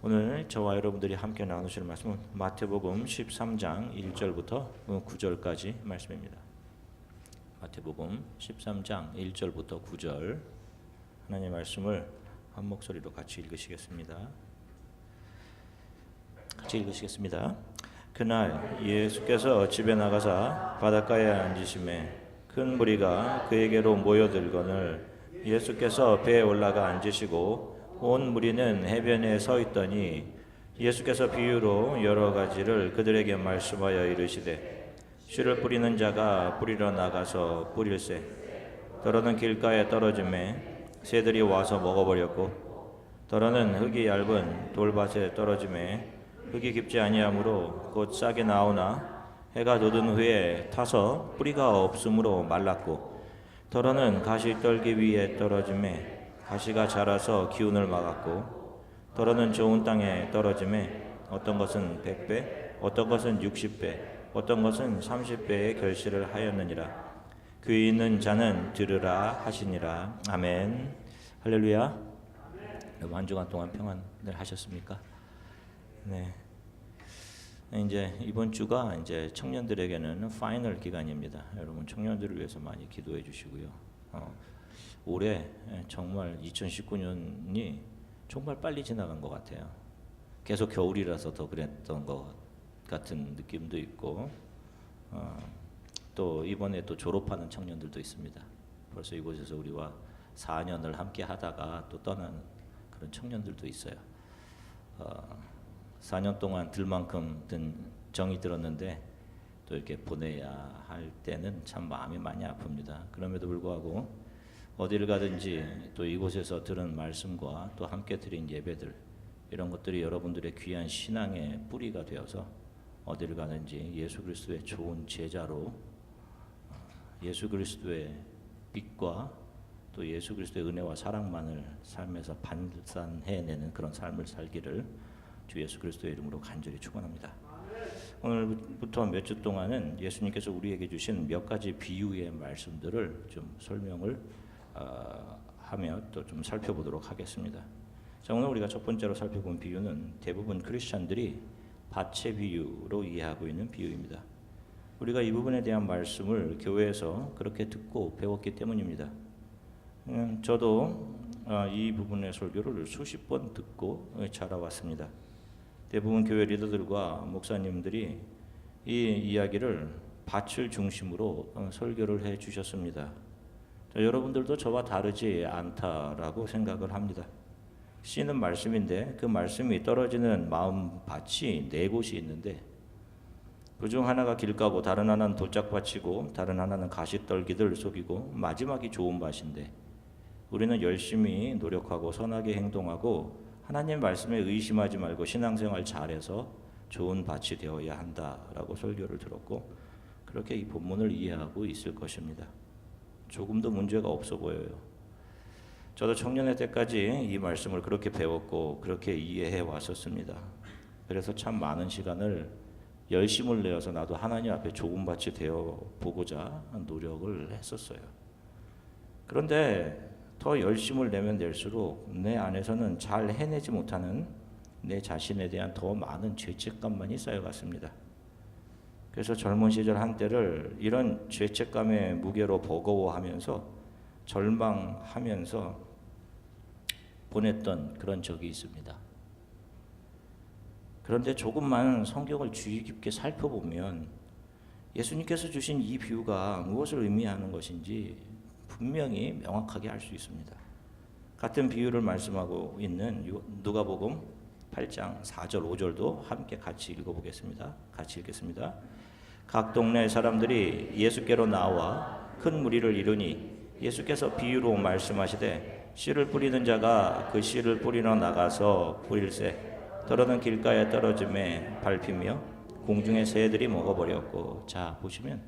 오늘 저와 여러분들이 함께 나누실 말씀은 마태복음 13장 1절부터 9절까지 말씀입니다. 마태복음 13장 1절부터 9절 하나님의 말씀을 한 목소리로 같이 읽으시겠습니다. 그날 예수께서 집에 나가사 바닷가에 앉으심에 큰 무리가 그에게로 모여들거늘 예수께서 배에 올라가 앉으시고 온 무리는 해변에 서 있더니 예수께서 비유로 여러 가지를 그들에게 말씀하여 이르시되 씨를 뿌리는 자가 뿌리러 나가서 뿌릴새 더러는 길가에 떨어짐에 새들이 와서 먹어버렸고 더러는 흙이 얇은 돌밭에 떨어짐에 흙이 깊지 아니하므로 곧 싹이 나오나 해가 돋은 후에 타서 뿌리가 없으므로 말랐고 더러는 가시떨기 위에 떨어짐에 가시가 자라서 기운을 막았고 더러는 좋은 땅에 떨어짐에 어떤 것은 100배 어떤 것은 60배 어떤 것은 30배의 결실을 하였느니라. 귀 있는 자는 들으라 하시니라. 아멘. 할렐루야. 여러분 한 주간 동안 평안을 하셨습니까? 네. 이제 이번 주가 이제 청년들에게는 파이널 기간입니다. 여러분 청년들을 위해서 많이 기도해 주시고요. 올해 정말 2019년이 정말 빨리 지나간 것 같아요. 계속 겨울이라서 더 그랬던 것 같은 느낌도 있고 또 이번에 또 졸업하는 청년들도 있습니다. 벌써 이곳에서 우리와 4년을 함께 하다가 또 떠나는 그런 청년들도 있어요. 4년 동안 들만큼 정이 들었는데 또 이렇게 보내야 할 때는 참 마음이 많이 아픕니다. 그럼에도 불구하고 어디를 가든지 또 이곳에서 들은 말씀과 또 함께 드린 예배들 이런 것들이 여러분들의 귀한 신앙의 뿌리가 되어서 어디를 가든지 예수 그리스도의 좋은 제자로 예수 그리스도의 빛과 또 예수 그리스도의 은혜와 사랑만을 삶에서 반산해내는 그런 삶을 살기를 주 예수 그리스도의 이름으로 간절히 축원합니다. 오늘부터 몇 주 동안은 예수님께서 우리에게 주신 몇 가지 비유의 말씀들을 좀 설명을 하며 또 좀 살펴보도록 하겠습니다. 자, 오늘 우리가 첫 번째로 살펴본 비유는 대부분 크리스찬들이 밭의 비유로 이해하고 있는 비유입니다. 우리가 이 부분에 대한 말씀을 교회에서 그렇게 듣고 배웠기 때문입니다. 저도 이 부분의 설교를 수십 번 듣고 자라왔습니다. 대부분 교회 리더들과 목사님들이 이 이야기를 밭을 중심으로 설교를 해 주셨습니다. 여러분들도 저와 다르지 않다라고 생각을 합니다. 씨는 말씀인데 그 말씀이 떨어지는 마음밭이 네 곳이 있는데 그중 하나가 길가고 다른 하나는 돌짝밭이고 다른 하나는 가시떨기들 속이고 마지막이 좋은 밭인데 우리는 열심히 노력하고 선하게 행동하고 하나님 말씀에 의심하지 말고 신앙생활 잘해서 좋은 밭이 되어야 한다라고 설교를 들었고 그렇게 이 본문을 이해하고 있을 것입니다. 조금도 문제가 없어 보여요. 저도 청년의 때까지 이 말씀을 그렇게 배웠고 그렇게 이해해 왔었습니다. 그래서 참 많은 시간을 열심을 내어서 나도 하나님 앞에 좋은 밭이 되어 보고자 노력을 했었어요. 그런데 더 열심을 내면 낼수록 내 안에서는 잘 해내지 못하는 내 자신에 대한 더 많은 죄책감만이 쌓여갔습니다. 그래서 젊은 시절 한때를 이런 죄책감의 무게로 버거워하면서 절망하면서 보냈던 그런 적이 있습니다. 그런데 조금만 성경을 주의 깊게 살펴보면 예수님께서 주신 이 비유가 무엇을 의미하는 것인지 분명히 명확하게 알 수 있습니다. 같은 비유를 말씀하고 있는 누가복음 8장 4절 5절도 함께 같이 읽어보겠습니다. 같이 읽겠습니다. 각 동네 사람들이 예수께로 나와 큰 무리를 이루니 예수께서 비유로 말씀하시되 씨를 뿌리는 자가 그 씨를 뿌리러 나가서 뿌릴새 더러는 길가에 떨어짐에 밟히며 공중의 새들이 먹어버렸고. 자, 보시면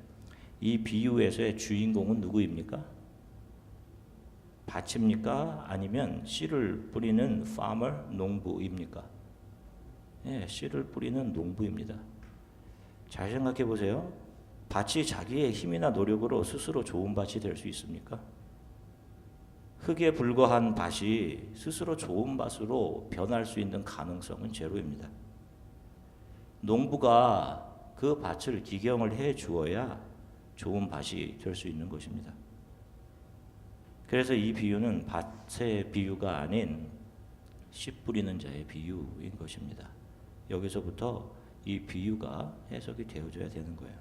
이 비유에서의 주인공은 누구입니까? 밭입니까? 아니면 씨를 뿌리는 farmer, 농부입니까? 예, 씨를 뿌리는 농부입니다. 잘 생각해 보세요. 밭이 자기의 힘이나 노력으로 스스로 좋은 밭이 될 수 있습니까? 흙에 불과한 밭이 스스로 좋은 밭으로 변할 수 있는 가능성은 제로입니다. 농부가 그 밭을 기경을 해 주어야 좋은 밭이 될 수 있는 것입니다. 그래서 이 비유는 밭의 비유가 아닌 씨 뿌리는 자의 비유인 것입니다. 여기서부터 이 비유가 해석이 되어져야 되는 거예요.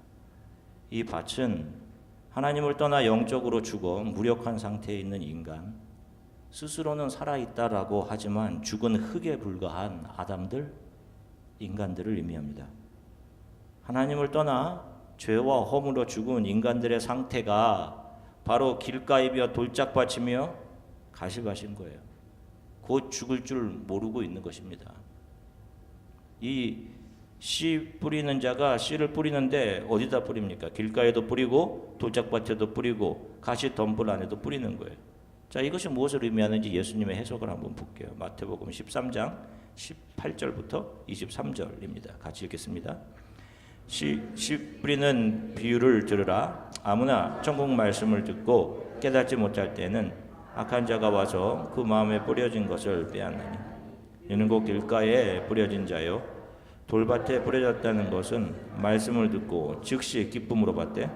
이 밭은 하나님을 떠나 영적으로 죽어 무력한 상태에 있는 인간, 스스로는 살아있다라고 하지만 죽은 흙에 불과한 아담들, 인간들을 의미합니다. 하나님을 떠나 죄와 허물로 죽은 인간들의 상태가 바로 길가이며 돌짝밭이며 가시밭인 거예요. 곧 죽을 줄 모르고 있는 것입니다. 이 씨 뿌리는 자가 씨를 뿌리는데 어디다 뿌립니까? 길가에도 뿌리고 돌짝밭에도 뿌리고 가시 덤불 안에도 뿌리는 거예요. 자, 이것이 무엇을 의미하는지 예수님의 해석을 한번 볼게요. 마태복음 13장 18절부터 23절입니다. 같이 읽겠습니다. 씨 뿌리는 비유를 들으라. 아무나 천국 말씀을 듣고 깨닫지 못할 때는 악한 자가 와서 그 마음에 뿌려진 것을 빼앗느니 이는 곧 길가에 뿌려진 자요 돌밭에 뿌려졌다는 것은 말씀을 듣고 즉시 기쁨으로 받되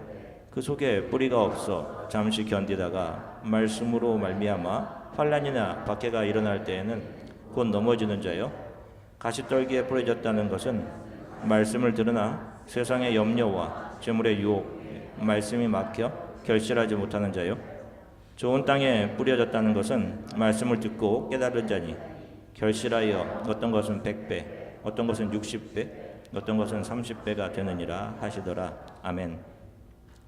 그 속에 뿌리가 없어 잠시 견디다가 말씀으로 말미암아 환난이나 박해가 일어날 때에는 곧 넘어지는 자요 가시떨기에 뿌려졌다는 것은 말씀을 들으나 세상의 염려와 재물의 유혹 말씀이 막혀 결실하지 못하는 자요 좋은 땅에 뿌려졌다는 것은 말씀을 듣고 깨달은 자니 결실하여 어떤 것은 100배 어떤 것은 60배 어떤 것은 30배가 되느니라 하시더라. 아멘.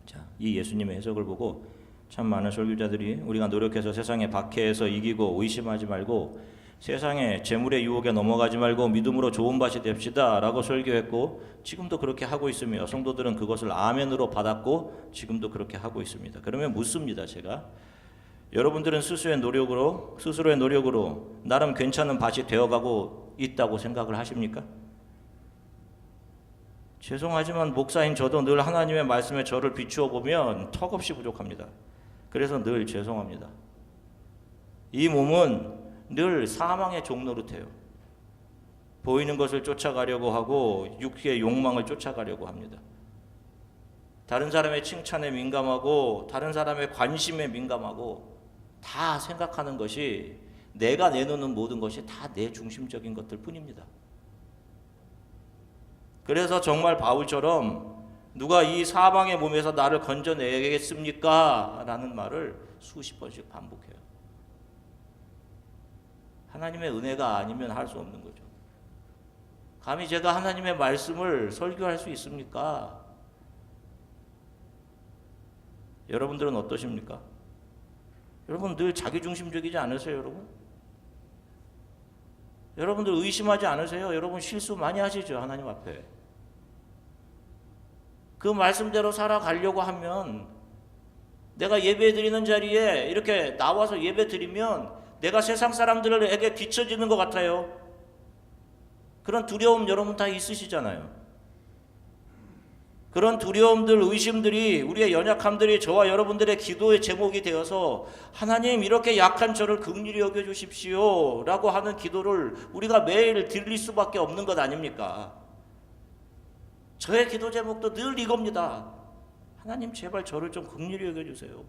자, 이 예수님의 해석을 보고 참 많은 설교자들이 우리가 노력해서 세상의 박해에서 이기고 의심하지 말고 세상의 재물의 유혹에 넘어가지 말고 믿음으로 좋은 밭이 됩시다 라고 설교했고 지금도 그렇게 하고 있으며 성도들은 그것을 아멘으로 받았고 지금도 그렇게 하고 있습니다. 그러면 묻습니다. 제가 여러분들은 스스로의 노력으로 나름 괜찮은 밭이 되어가고 있다고 생각을 하십니까? 죄송하지만 목사인 저도 늘 하나님의 말씀에 저를 비추어 보면 턱없이 부족합니다. 그래서 늘 죄송합니다. 이 몸은 늘 사망의 종노릇해요. 보이는 것을 쫓아가려고 하고 육의 욕망을 쫓아가려고 합니다. 다른 사람의 칭찬에 민감하고 다른 사람의 관심에 민감하고 다 생각하는 것이 내가 내놓는 모든 것이 다 내 중심적인 것들 뿐입니다. 그래서 정말 바울처럼 누가 이 사방의 몸에서 나를 건져내겠습니까? 라는 말을 수십 번씩 반복해요. 하나님의 은혜가 아니면 할 수 없는 거죠. 감히 제가 하나님의 말씀을 설교할 수 있습니까? 여러분들은 어떠십니까? 여러분 늘 자기중심적이지 않으세요, 여러분? 여러분들 의심하지 않으세요? 여러분 실수 많이 하시죠, 하나님 앞에. 그 말씀대로 살아가려고 하면 내가 예배 드리는 자리에 이렇게 나와서 예배 드리면 내가 세상 사람들에게 뒤처지는 것 같아요. 그런 두려움 여러분 다 있으시잖아요. 그런 두려움들, 의심들이 우리의 연약함들이 저와 여러분들의 기도의 제목이 되어서 하나님 이렇게 약한 저를 긍휼히 여겨주십시오 라고 하는 기도를 우리가 매일 드릴 수밖에 없는 것 아닙니까? 저의 기도 제목도 늘 이겁니다. 하나님 제발 저를 좀 긍휼히 여겨주세요.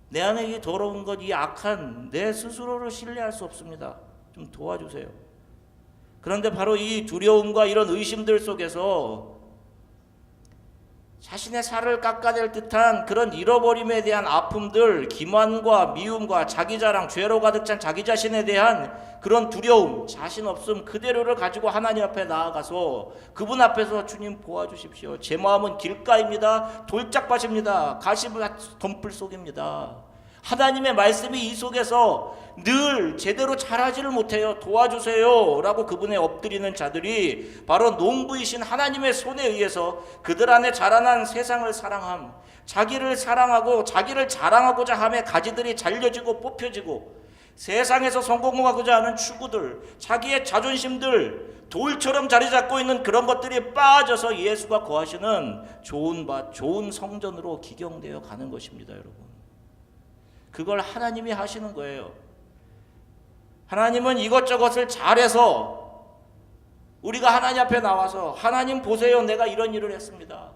내 안에 이 더러운 것, 이 악한 내 스스로를 신뢰할 수 없습니다. 좀 도와주세요. 그런데 바로 이 두려움과 이런 의심들 속에서 자신의 살을 깎아낼 듯한 그런 잃어버림에 대한 아픔들, 기만과 미움과 자기자랑, 죄로 가득 찬 자기 자신에 대한 그런 두려움, 자신 없음 그대로를 가지고 하나님 앞에 나아가서 그분 앞에서 주님 도와주십시오. 제 마음은 길가입니다. 돌짝밭입니다. 가시밭 덤불 속입니다. 하나님의 말씀이 이 속에서 늘 제대로 잘하지를 못해요. 도와주세요 라고 그분에 엎드리는 자들이 바로 농부이신 하나님의 손에 의해서 그들 안에 자라난 세상을 사랑함, 자기를 사랑하고 자기를 자랑하고자 함에 가지들이 잘려지고 뽑혀지고 세상에서 성공하고자 하는 추구들, 자기의 자존심들, 돌처럼 자리 잡고 있는 그런 것들이 빠져서 예수가 거하시는 좋은 밭, 좋은 성전으로 기경되어 가는 것입니다, 여러분. 그걸 하나님이 하시는 거예요. 하나님은 이것저것을 잘해서 우리가 하나님 앞에 나와서 하나님 보세요, 내가 이런 일을 했습니다.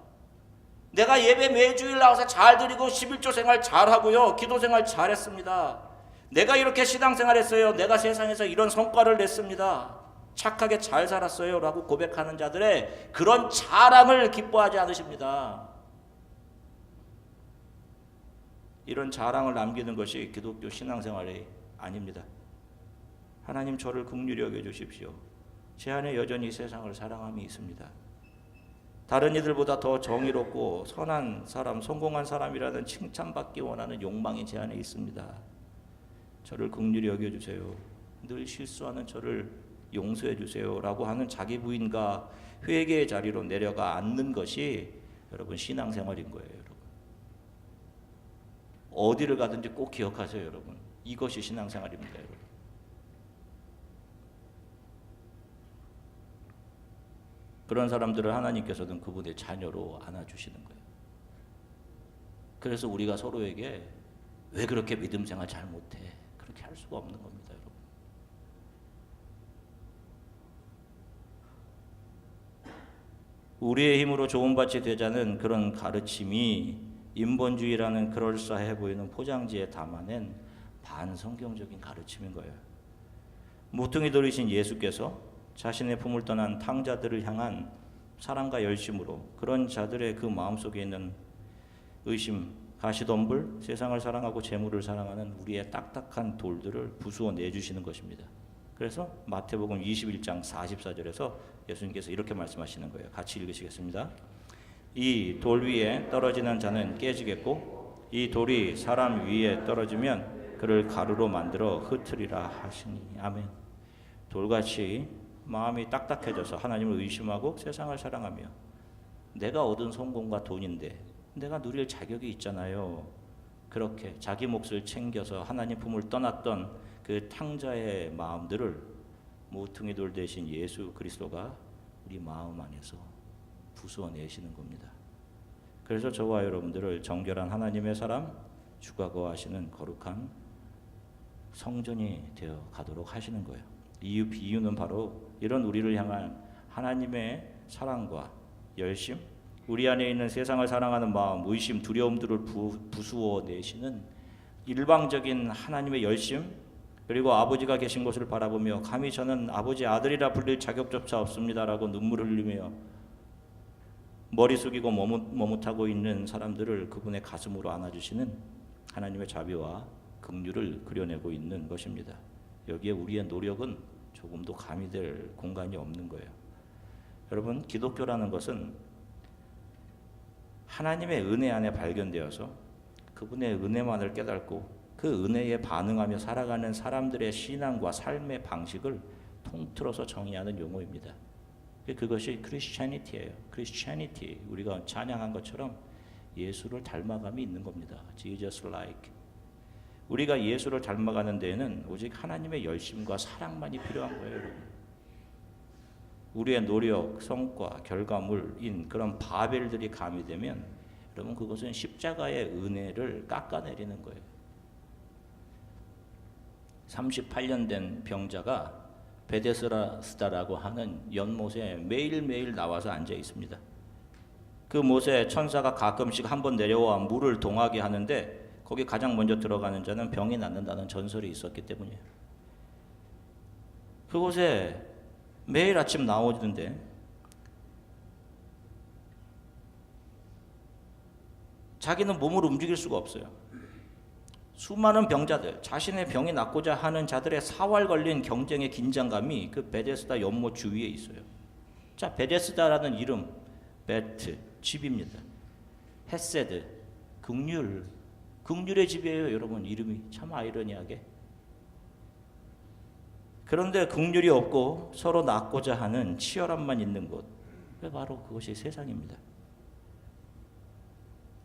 내가 예배 매주일 나와서 잘 드리고 11조 생활 잘하고요, 기도 생활 잘했습니다. 내가 이렇게 신앙생활 했어요. 내가 세상에서 이런 성과를 냈습니다. 착하게 잘 살았어요 라고 고백하는 자들의 그런 자랑을 기뻐하지 않으십니다. 이런 자랑을 남기는 것이 기독교 신앙생활이 아닙니다. 하나님, 저를 긍휼히 여겨주십시오. 제 안에 여전히 세상을 사랑함이 있습니다. 다른 이들보다 더 정의롭고 선한 사람, 성공한 사람이라는 칭찬받기 원하는 욕망이 제 안에 있습니다. 저를 긍휼히 여겨주세요. 늘 실수하는 저를 용서해 주세요 라고 하는 자기 부인과 회개의 자리로 내려가 앉는 것이 여러분 신앙생활인 거예요. 여러분, 어디를 가든지 꼭 기억하세요. 여러분, 이것이 신앙생활입니다. 여러분, 그런 사람들을 하나님께서는 그분의 자녀로 안아주시는 거예요. 그래서 우리가 서로에게 왜 그렇게 믿음 생활 잘 못해? 그렇게 할 수가 없는 겁니다. 여러분, 우리의 힘으로 좋은밭이 되자는 그런 가르침이 인본주의라는 그럴싸해 보이는 포장지에 담아낸 반성경적인 가르침인 거예요. 모퉁이 돌이신 예수께서 자신의 품을 떠난 탕자들을 향한 사랑과 열심으로 그런 자들의 그 마음속에 있는 의심, 가시덤불, 세상을 사랑하고 재물을 사랑하는 우리의 딱딱한 돌들을 부수어 내주시는 것입니다. 그래서 마태복음 21장 44절에서 예수님께서 이렇게 말씀하시는 거예요. 같이 읽으시겠습니다. 이 돌 위에 떨어지는 자는 깨지겠고 이 돌이 사람 위에 떨어지면 그를 가루로 만들어 흩으리라 하시니. 아멘. 돌같이 마음이 딱딱해져서 하나님을 의심하고 세상을 사랑하며 내가 얻은 성공과 돈인데 내가 누릴 자격이 있잖아요. 그렇게 자기 몫을 챙겨서 하나님 품을 떠났던 그 탕자의 마음들을 모퉁이 돌 대신 예수 그리스도가 우리 마음 안에서 부수어내시는 겁니다. 그래서 저와 여러분들을 정결한 하나님의 사람, 주가 거하시는 거룩한 성전이 되어 가도록 하시는 거예요. 비유는 바로 이런 우리를 향한 하나님의 사랑과 열심, 우리 안에 있는 세상을 사랑하는 마음, 의심, 두려움들을 부수어 내시는 일방적인 하나님의 열심, 그리고 아버지가 계신 곳을 바라보며 감히 저는 아버지 아들이라 불릴 자격조차 없습니다라고 눈물을 흘리며 머리 숙이고 머뭇하고 있는 사람들을 그분의 가슴으로 안아주시는 하나님의 자비와 긍휼을 그려내고 있는 것입니다. 여기에 우리의 노력은 조금도 가미될 공간이 없는 거예요. 여러분, 기독교라는 것은 하나님의 은혜 안에 발견되어서 그분의 은혜만을 깨닫고 그 은혜에 반응하며 살아가는 사람들의 신앙과 삶의 방식을 통틀어서 정의하는 용어입니다. 그것이 크리스찬이티예요. 크리스찬이티, 우리가 찬양한 것처럼 예수를 닮아감이 있는 겁니다. Jesus like. 우리가 예수를 닮아가는 데에는 오직 하나님의 열심과 사랑만이 필요한 거예요. 여러분, 우리의 노력, 성과, 결과물인 그런 바벨들이 가미되면 여러분 그것은 십자가의 은혜를 깎아내리는 거예요. 38년 된 병자가 베데스다라고 하는 연못에 매일매일 나와서 앉아 있습니다. 그 못에 천사가 가끔씩 한번 내려와 물을 동하게 하는데 거기 가장 먼저 들어가는 자는 병이 낫는다는 전설이 있었기 때문이에요. 그곳에 매일 아침 나오는데 자기는 몸을 움직일 수가 없어요. 수많은 병자들, 자신의 병이 낫고자 하는 자들의 사활 걸린 경쟁의 긴장감이 그 베데스다 연못 주위에 있어요. 자, 베데스다라는 이름, 베트, 집입니다. 헤세드, 긍휼, 긍휼의 집이에요. 여러분, 이름이 참 아이러니하게. 그런데 긍휼이 없고 서로 낫고자 하는 치열함만 있는 곳, 바로 그것이 세상입니다.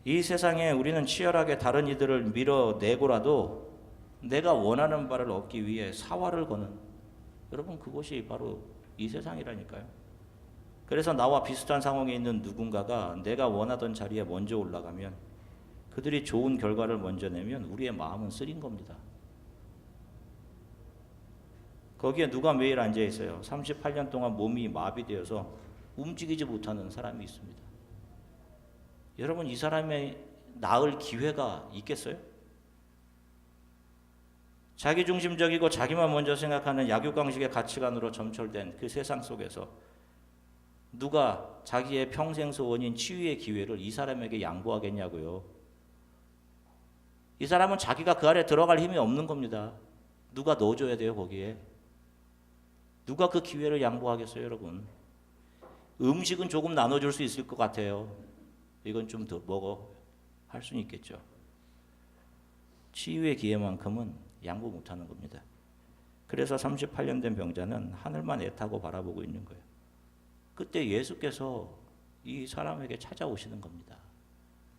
이 세상에 우리는 치열하게 다른 이들을 밀어내고라도 내가 원하는 바를 얻기 위해 사활을 거는, 여러분 그것이 바로 이 세상이라니까요. 그래서 나와 비슷한 상황에 있는 누군가가 내가 원하던 자리에 먼저 올라가면 그들이 좋은 결과를 먼저 내면 우리의 마음은 쓰린 겁니다. 거기에 누가 매일 앉아 있어요? 38년 동안 몸이 마비되어서 움직이지 못하는 사람이 있습니다. 여러분, 이 사람의 나을 기회가 있겠어요? 자기중심적이고 자기만 먼저 생각하는 약육강식의 가치관으로 점철된 그 세상 속에서 누가 자기의 평생 소원인 치유의 기회를 이 사람에게 양보하겠냐고요. 이 사람은 자기가 그 안에 들어갈 힘이 없는 겁니다. 누가 넣어줘야 돼요, 거기에. 누가 그 기회를 양보하겠어요, 여러분? 음식은 조금 나눠줄 수 있을 것 같아요. 이건 좀 더 먹어 할 수는 있겠죠. 치유의 기회만큼은 양보 못하는 겁니다. 그래서 38년 된 병자는 하늘만 애타고 바라보고 있는 거예요. 그때 예수께서 이 사람에게 찾아오시는 겁니다.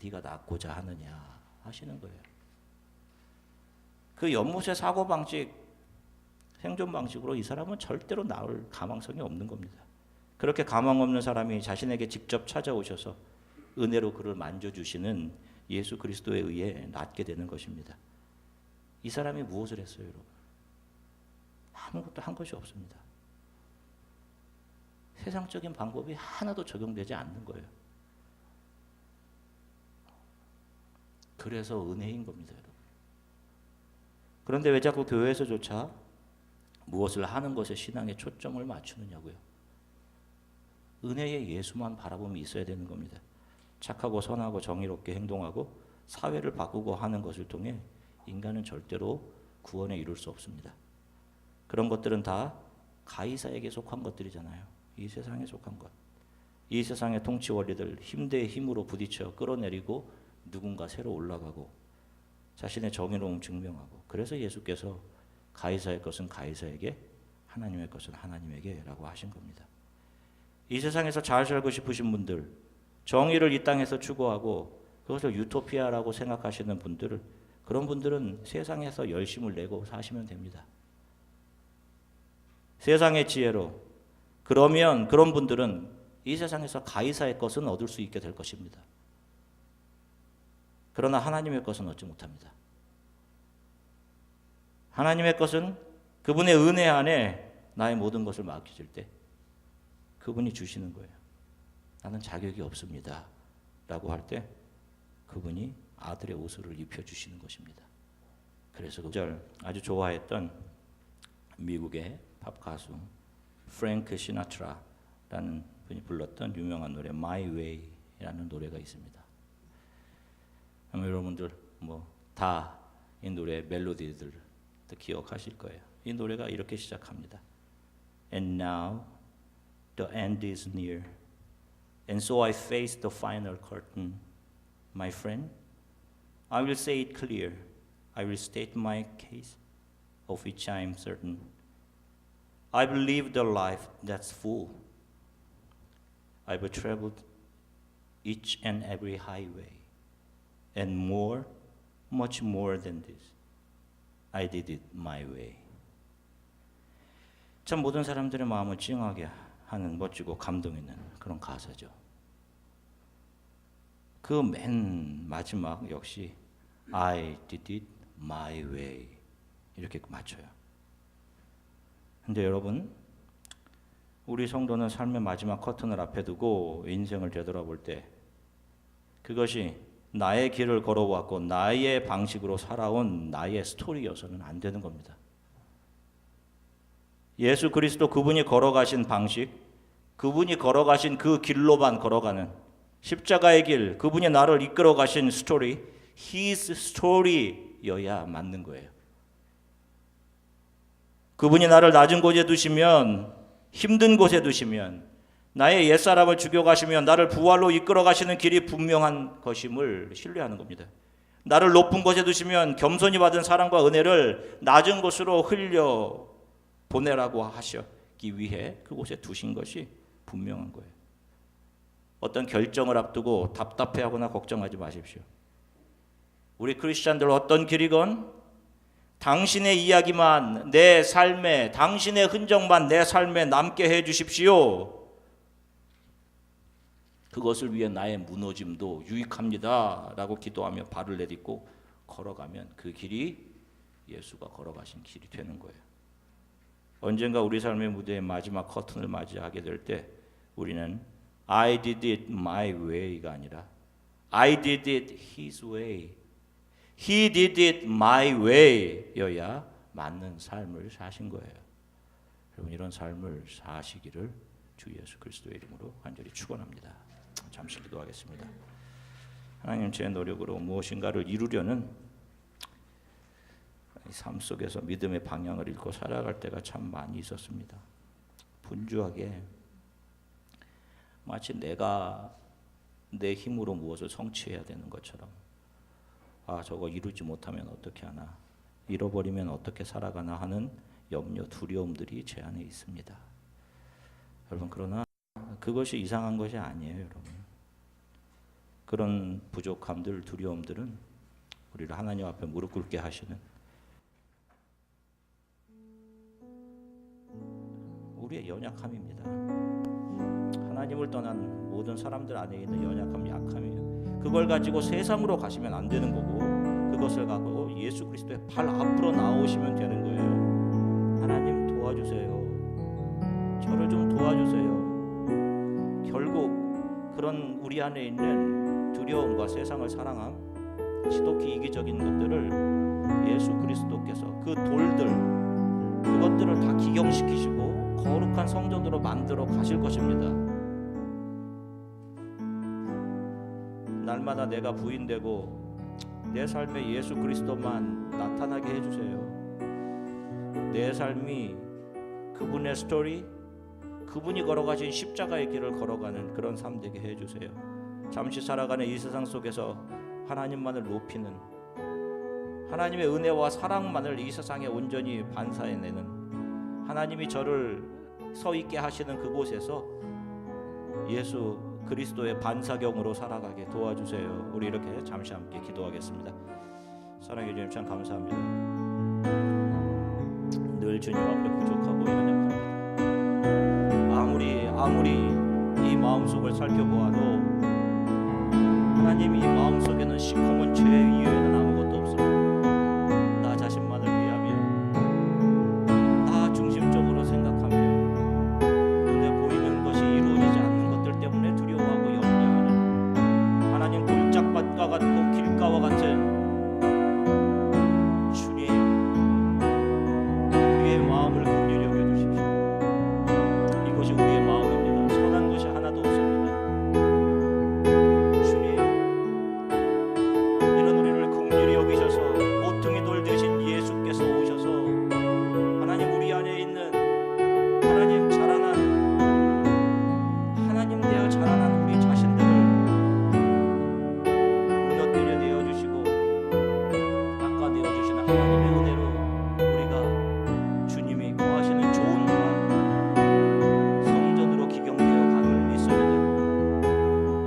네가 낫고자 하느냐 하시는 거예요. 그 연못의 사고방식, 생존 방식으로 이 사람은 절대로 나을 가망성이 없는 겁니다. 그렇게 가망 없는 사람이 자신에게 직접 찾아오셔서 은혜로 그를 만져주시는 예수 그리스도에 의해 낫게 되는 것입니다. 이 사람이 무엇을 했어요, 여러분? 아무것도 한 것이 없습니다. 세상적인 방법이 하나도 적용되지 않는 거예요. 그래서 은혜인 겁니다, 여러분. 그런데 왜 자꾸 교회에서조차 무엇을 하는 것에 신앙의 초점을 맞추느냐고요. 은혜의 예수만 바라보면 있어야 되는 겁니다. 착하고 선하고 정의롭게 행동하고 사회를 바꾸고 하는 것을 통해 인간은 절대로 구원에 이룰 수 없습니다. 그런 것들은 다 가이사에게 속한 것들이잖아요. 이 세상에 속한 것. 이 세상의 통치 원리들 힘 대 힘으로 부딪혀 끌어내리고 누군가 새로 올라가고 자신의 정의로움 증명하고, 그래서 예수께서 가이사의 것은 가이사에게, 하나님의 것은 하나님에게 라고 하신 겁니다. 이 세상에서 잘 살고 싶으신 분들, 정의를 이 땅에서 추구하고 그것을 유토피아라고 생각하시는 분들, 그런 분들은 세상에서 열심을 내고 사시면 됩니다. 세상의 지혜로. 그러면 그런 분들은 이 세상에서 가이사의 것은 얻을 수 있게 될 것입니다. 그러나 하나님의 것은 얻지 못합니다. 하나님의 것은 그분의 은혜 안에 나의 모든 것을 맡겨질 때 그분이 주시는 거예요. 나는 자격이 없습니다 라고 할 때 그분이 아들의 옷을 입혀주시는 것입니다. 그래서 그 절 아주 좋아했던 미국의 팝 가수 프랭크 시나트라라는 분이 불렀던 유명한 노래 My Way라는 노래가 있습니다. 여러분들 다 이 노래 멜로디들 기억하실 거예요. 이 노래가 이렇게 시작합니다. And now the end is near, and so I face the final curtain. My friend, I will say it clear. I will state my case, of which I am certain. I've lived a life that's full. I've traveled each and every highway, and more, much more than this. I did it my way. 참 모든 사람들의 마음을 찡하게 하는 멋지고 감동 있는 그런 가사죠. 그 맨 마지막 역시 I did it my way 이렇게 맞춰요. 근데 여러분, 우리 성도는 삶의 마지막 커튼을 앞에 두고 인생을 되돌아볼 때 그것이 나의 길을 걸어왔고 나의 방식으로 살아온 나의 스토리여서는 안 되는 겁니다. 예수 그리스도 그분이 걸어가신 방식, 그분이 걸어가신 그 길로만 걸어가는 십자가의 길, 그분이 나를 이끌어 가신 스토리, His story여야 맞는 거예요. 그분이 나를 낮은 곳에 두시면, 힘든 곳에 두시면, 나의 옛사람을 죽여가시면 나를 부활로 이끌어 가시는 길이 분명한 것임을 신뢰하는 겁니다. 나를 높은 곳에 두시면 겸손히 받은 사랑과 은혜를 낮은 곳으로 흘려 보내라고 하셨기 위해 그곳에 두신 것이 분명한 거예요. 어떤 결정을 앞두고 답답해하거나 걱정하지 마십시오. 우리 크리스찬들 어떤 길이건 당신의 이야기만 내 삶에, 당신의 흔적만 내 삶에 남게 해 주십시오. 그것을 위해 나의 무너짐도 유익합니다 라고 기도하며 발을 내딛고 걸어가면 그 길이 예수가 걸어가신 길이 되는 거예요. 언젠가 우리 삶의 무대의 마지막 커튼을 맞이하게 될 때 우리는 I did it my way가 아니라 I did it his way, he did it my way여야 맞는 삶을 사신 거예요. 여러분 이런 삶을 사시기를 주 예수 그리스도의 이름으로 간절히 축원합니다. 잠시 기도하겠습니다. 하나님, 제 노력으로 무엇인가를 이루려는 삶 속에서 믿음의 방향을 잃고 살아갈 때가 참 많이 있었습니다. 분주하게 마치 내가 내 힘으로 무엇을 성취해야 되는 것처럼, 저거 이루지 못하면 어떻게 하나, 잃어버리면 어떻게 살아가나 하는 염려, 두려움들이 제 안에 있습니다. 여러분, 그러나 그것이 이상한 것이 아니에요. 여러분, 그런 부족함들, 두려움들은 우리를 하나님 앞에 무릎 꿇게 하시는 우리의 연약함입니다. 하나님을 떠난 모든 사람들 안에 있는 연약함, 약함이에요. 그걸 가지고 세상으로 가시면 안 되는 거고, 그것을 갖고 예수 그리스도의 발 앞으로 나오시면 되는 거예요. 하나님 도와주세요. 저를 좀 도와주세요. 결국 그런 우리 안에 있는 두려움과 세상을 사랑함, 지독히 이기적인 것들을 예수 그리스도께서 그 돌들, 그것들을 다 기경시키시고 거룩한 성전으로 만들어 가실 것입니다. 날마다 내가 부인되고 내 삶에 예수 그리스도만 나타나게 해주세요. 내 삶이 그분의 스토리, 그분이 걸어가신 십자가의 길을 걸어가는 그런 삶 되게 해주세요. 잠시 살아가는 이 세상 속에서 하나님만을 높이는, 하나님의 은혜와 사랑만을 이 세상에 온전히 반사해내는, 하나님이 저를 서 있게 하시는 그곳에서 예수 그리스도의 반사경으로 살아가게 도와주세요. 우리 이렇게 잠시 함께 기도하겠습니다. 사랑해 주님 참 감사합니다. 늘 주님 앞에 부족하고 연약합니다. 아무리 이 마음속을 살펴보아도 하나님, 이 마음속에는 시커먼 죄 이외에는 아무것도 없습니다. 나 자신만을 위하며, 나 중심적으로 생각하며, 눈에 보이는 것이 이루어지지 않는 것들 때문에 두려워하고 염려하는, 하나님, 돌짝밭과 같고 길가와 같은 주님, 우리의 마음을 긍휼히 여겨주십시오. 이것이 우리의 마음입니다. 선한 것이 하나도 없습니다. 주님, 이런 우리를 긍휼히 여기셔서 모퉁이 돌 대신 예수께서 오셔서 하나님, 우리 안에 있는 하나님 자라난, 하나님 되어 자라난 우리 자신들을 무너뜨려 내어주시고 닦아내어주시는 하나님의 은혜로 우리가 주님이 거하시는 좋은 성전으로 기경되어 가는 믿습니다.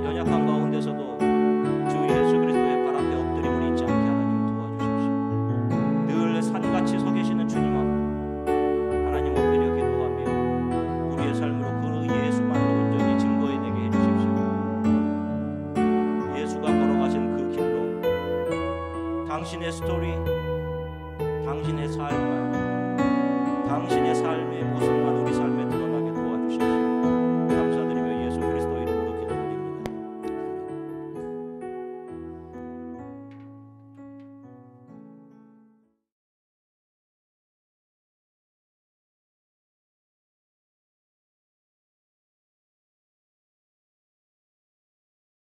연약한 가운데서도 주 예수 그리스도의 발 앞에 엎드림을 잊지 않게 하나님 도와주십시오. 늘 산같이 서 계시는 주님 앞 하나님 엎드려 기도하며 우리의 삶으로 그 예수만을 온전히 증거해내게 해주십시오. 예수가 걸어가신 그 길로 당신의 스토리,